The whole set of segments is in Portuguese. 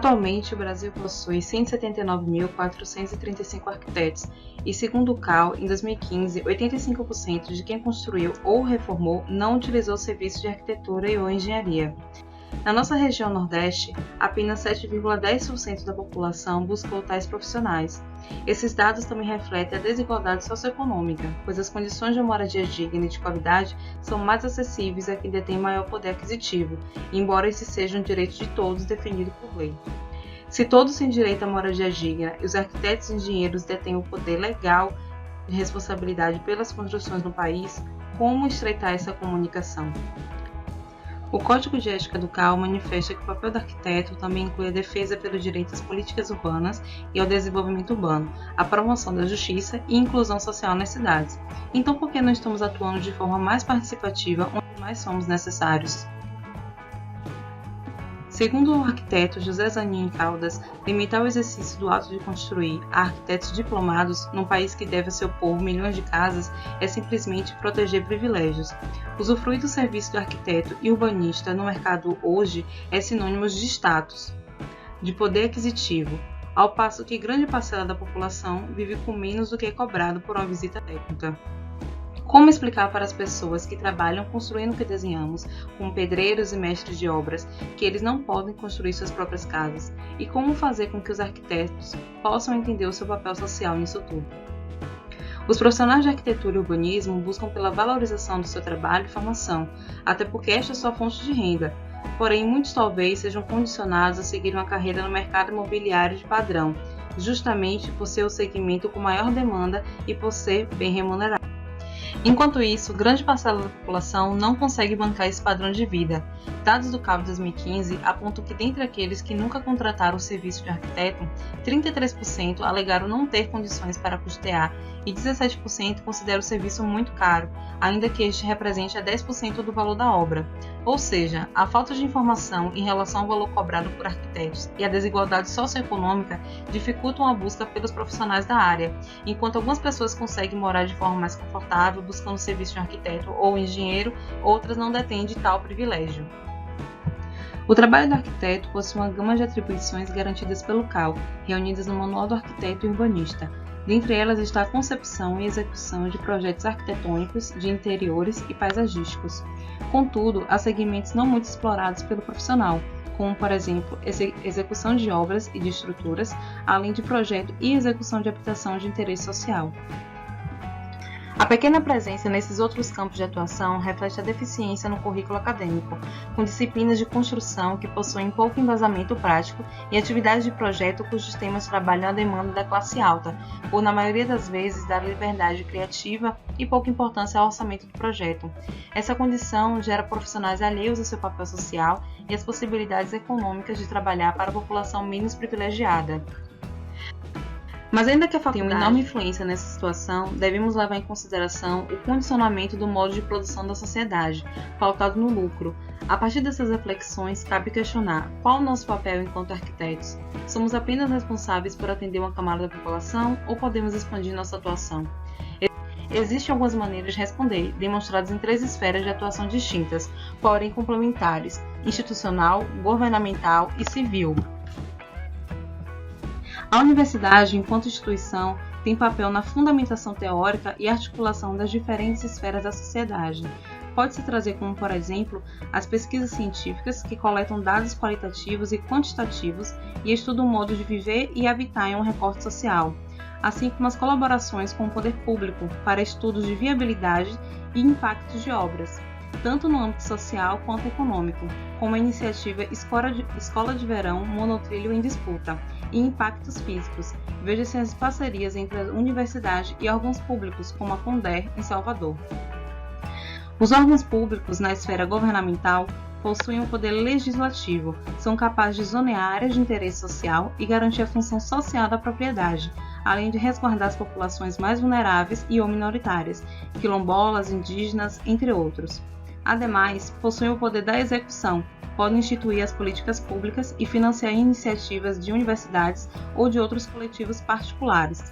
Atualmente, o Brasil possui 179.435 arquitetos e, segundo o CAL, em 2015, 85% de quem construiu ou reformou não utilizou serviços de arquitetura e ou engenharia. Na nossa região Nordeste, apenas 7,10% da população buscou tais profissionais. Esses dados também refletem a desigualdade socioeconômica, pois as condições de moradia digna e de qualidade são mais acessíveis a quem detém maior poder aquisitivo, embora esse seja um direito de todos definido por lei. Se todos têm direito à moradia digna e os arquitetos e engenheiros detêm o poder legal de responsabilidade pelas construções no país, como estreitar essa comunicação? O Código de Ética do CAL manifesta que o papel do arquiteto também inclui a defesa pelos direitos às políticas urbanas e ao desenvolvimento urbano, a promoção da justiça e inclusão social nas cidades. Então, por que não estamos atuando de forma mais participativa onde mais somos necessários? Segundo o arquiteto José Zanin Caldas, limitar o exercício do ato de construir a arquitetos diplomados num país que deve a seu povo milhões de casas é simplesmente proteger privilégios. Usufruir do serviço do arquiteto e urbanista no mercado hoje é sinônimo de status, de poder aquisitivo, ao passo que grande parcela da população vive com menos do que é cobrado por uma visita técnica. Como explicar para as pessoas que trabalham construindo o que desenhamos, como pedreiros e mestres de obras, que eles não podem construir suas próprias casas? E como fazer com que os arquitetos possam entender o seu papel social nisso tudo? Os profissionais de arquitetura e urbanismo buscam pela valorização do seu trabalho e formação, até porque esta é sua fonte de renda. Porém, muitos talvez sejam condicionados a seguir uma carreira no mercado imobiliário de padrão, justamente por ser o segmento com maior demanda e por ser bem remunerado. Enquanto isso, grande parcela da população não consegue bancar esse padrão de vida. Dados do CAL de 2015 apontam que dentre aqueles que nunca contrataram o serviço de arquiteto, 33% alegaram não ter condições para custear e 17% consideram o serviço muito caro, ainda que este represente a 10% do valor da obra. Ou seja, a falta de informação em relação ao valor cobrado por arquitetos e a desigualdade socioeconômica dificultam a busca pelos profissionais da área, enquanto algumas pessoas conseguem morar de forma mais confortável buscando o serviço de um arquiteto ou engenheiro, outras não detêm de tal privilégio. O trabalho do arquiteto possui uma gama de atribuições garantidas pelo CAL, reunidas no Manual do Arquiteto e Urbanista. Dentre elas está a concepção e execução de projetos arquitetônicos, de interiores e paisagísticos. Contudo, há segmentos não muito explorados pelo profissional, como, por exemplo, execução de obras e de estruturas, além de projeto e execução de habitação de interesse social. A pequena presença nesses outros campos de atuação reflete a deficiência no currículo acadêmico, com disciplinas de construção que possuem pouco embasamento prático e atividades de projeto cujos temas trabalham a demanda da classe alta, por, na maioria das vezes, dar liberdade criativa e pouca importância ao orçamento do projeto. Essa condição gera profissionais alheios ao seu papel social e às possibilidades econômicas de trabalhar para a população menos privilegiada. Mas ainda que a faculdade tenha uma enorme influência nessa situação, devemos levar em consideração o condicionamento do modo de produção da sociedade, pautado no lucro. A partir dessas reflexões, cabe questionar qual o nosso papel enquanto arquitetos. Somos apenas responsáveis por atender uma camada da população ou podemos expandir nossa atuação? Existem algumas maneiras de responder, demonstradas em 3 esferas de atuação distintas, porém complementares: institucional, governamental e civil. A universidade, enquanto instituição, tem papel na fundamentação teórica e articulação das diferentes esferas da sociedade. Pode-se trazer como, por exemplo, as pesquisas científicas que coletam dados qualitativos e quantitativos e estudam o modo de viver e habitar em um recorte social, assim como as colaborações com o poder público para estudos de viabilidade e impactos de obras, tanto no âmbito social quanto econômico, como a iniciativa Escola de Verão Monotrilho em Disputa e Impactos Físicos. Veja-se as parcerias entre a universidade e órgãos públicos, como a Conder, em Salvador. Os órgãos públicos, na esfera governamental, possuem o poder legislativo, são capazes de zonear áreas de interesse social e garantir a função social da propriedade, além de resguardar as populações mais vulneráveis e ou minoritárias, quilombolas, indígenas, entre outros. Ademais, possuem o poder da execução, podem instituir as políticas públicas e financiar iniciativas de universidades ou de outros coletivos particulares.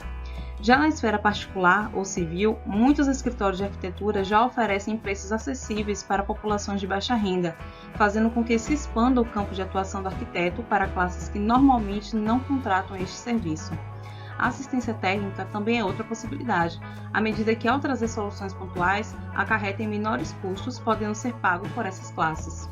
Já na esfera particular ou civil, muitos escritórios de arquitetura já oferecem preços acessíveis para populações de baixa renda, fazendo com que se expanda o campo de atuação do arquiteto para classes que normalmente não contratam este serviço. A assistência técnica também é outra possibilidade, à medida que, ao trazer soluções pontuais, acarretem menores custos, podendo ser pagos por essas classes.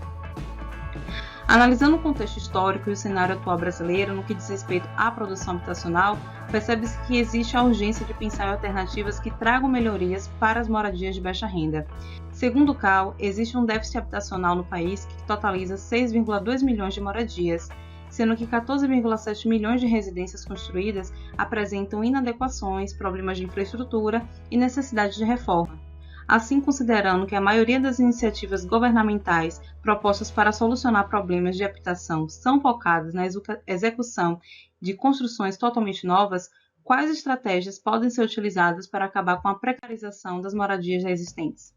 Analisando o contexto histórico e o cenário atual brasileiro no que diz respeito à produção habitacional, percebe-se que existe a urgência de pensar em alternativas que tragam melhorias para as moradias de baixa renda. Segundo o CAL, existe um déficit habitacional no país que totaliza 6,2 milhões de moradias, sendo que 14,7 milhões de residências construídas apresentam inadequações, problemas de infraestrutura e necessidade de reforma. Assim, considerando que a maioria das iniciativas governamentais propostas para solucionar problemas de habitação são focadas na execução de construções totalmente novas, quais estratégias podem ser utilizadas para acabar com a precarização das moradias já existentes?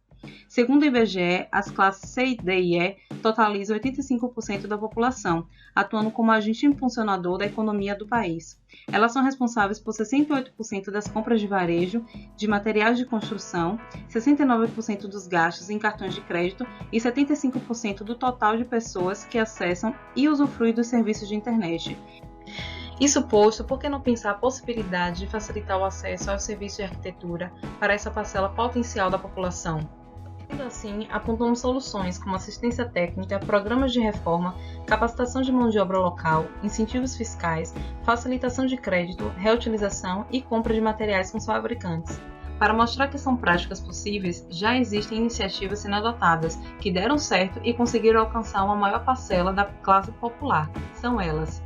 Segundo o IBGE, as classes C, D e E totalizam 85% da população, atuando como agente impulsionador da economia do país. Elas são responsáveis por 68% das compras de varejo, de materiais de construção, 69% dos gastos em cartões de crédito e 75% do total de pessoas que acessam e usufruem dos serviços de internet. Isso posto, por que não pensar a possibilidade de facilitar o acesso ao serviço de arquitetura para essa parcela potencial da população? Sendo assim, apontamos soluções como assistência técnica, programas de reforma, capacitação de mão de obra local, incentivos fiscais, facilitação de crédito, reutilização e compra de materiais com seus fabricantes. Para mostrar que são práticas possíveis, já existem iniciativas sendo adotadas que deram certo e conseguiram alcançar uma maior parcela da classe popular. São elas: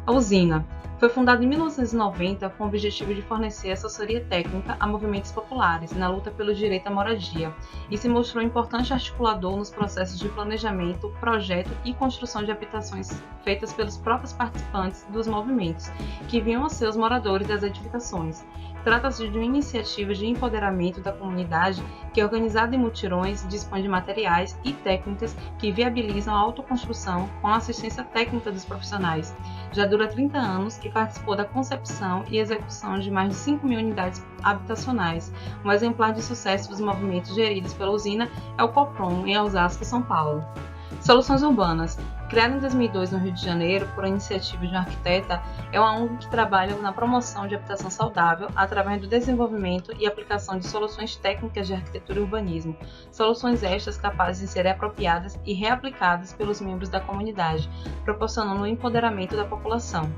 a Usina foi fundada em 1990 com o objetivo de fornecer assessoria técnica a movimentos populares na luta pelo direito à moradia e se mostrou um importante articulador nos processos de planejamento, projeto e construção de habitações feitas pelos próprios participantes dos movimentos, que vinham a ser os moradores das edificações. Trata-se de uma iniciativa de empoderamento da comunidade que, organizada em mutirões, dispõe de materiais e técnicas que viabilizam a autoconstrução com a assistência técnica dos profissionais. Já dura 30 anos e participou da concepção e execução de mais de 5 mil unidades habitacionais. Um exemplar de sucesso dos movimentos geridos pela Usina é o Coprom, em Osasco, São Paulo. Soluções Urbanas, criada em 2002 no Rio de Janeiro por iniciativa de uma arquiteta, é uma ONG que trabalha na promoção de habitação saudável através do desenvolvimento e aplicação de soluções técnicas de arquitetura e urbanismo, soluções estas capazes de serem apropriadas e reaplicadas pelos membros da comunidade, proporcionando o empoderamento da população.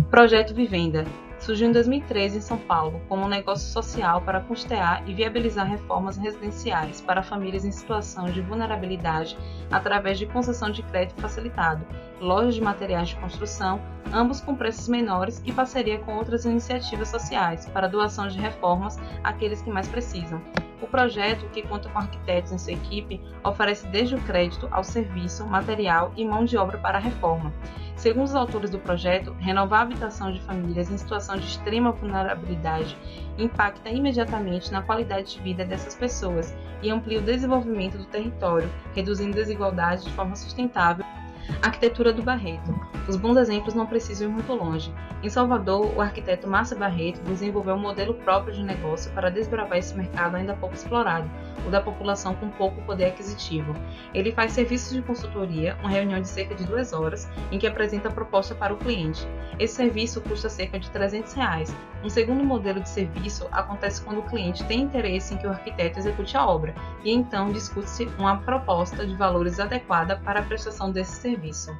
Projeto Vivenda surgiu em 2013 em São Paulo como um negócio social para custear e viabilizar reformas residenciais para famílias em situação de vulnerabilidade através de concessão de crédito facilitado, lojas de materiais de construção, ambos com preços menores e parceria com outras iniciativas sociais para doação de reformas àqueles que mais precisam. O projeto, que conta com arquitetos em sua equipe, oferece desde o crédito ao serviço, material e mão de obra para a reforma. Segundo os autores do projeto, renovar a habitação de famílias em situação de extrema vulnerabilidade impacta imediatamente na qualidade de vida dessas pessoas e amplia o desenvolvimento do território, reduzindo desigualdades de forma sustentável. Arquitetura do Barreto. Os bons exemplos não precisam ir muito longe. Em Salvador, o arquiteto Márcio Barreto desenvolveu um modelo próprio de negócio para desbravar esse mercado ainda pouco explorado, o da população com pouco poder aquisitivo. Ele faz serviços de consultoria, uma reunião de cerca de 2 horas, em que apresenta a proposta para o cliente. Esse serviço custa cerca de R$300. Um segundo modelo de serviço acontece quando o cliente tem interesse em que o arquiteto execute a obra, e então discute-se uma proposta de valores adequada para a prestação desse serviço.